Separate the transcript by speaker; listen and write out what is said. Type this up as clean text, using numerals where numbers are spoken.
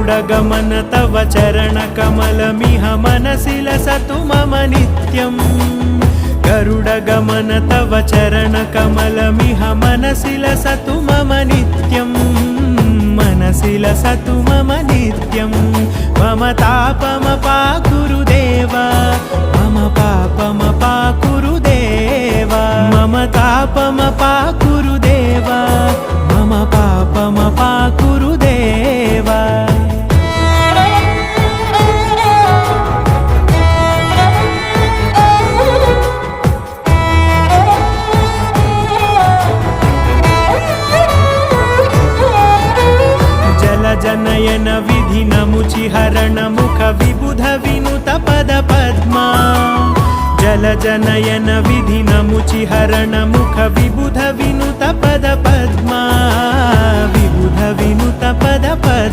Speaker 1: गरुडगमन तव चरणकमलमिह मनसि लसतु मम नित्यम् गरुडगमन तव चरणकमलमिह मनसि लसतु मम नित्यम् मनसि लसतु मम नित्यम् मम तापमपाकुरु देव मम पापमपाकुरु देव मम तापमपाकुरु देव मम पापमपाकुरु देव जनयन विधिनमुचिहरण मुख विबुध विनुत पद पद्मा जलजनयन विधिनमुचिहरण मुख विबुध विनुत पद पद्मा विबुध विनुत पद पद्मा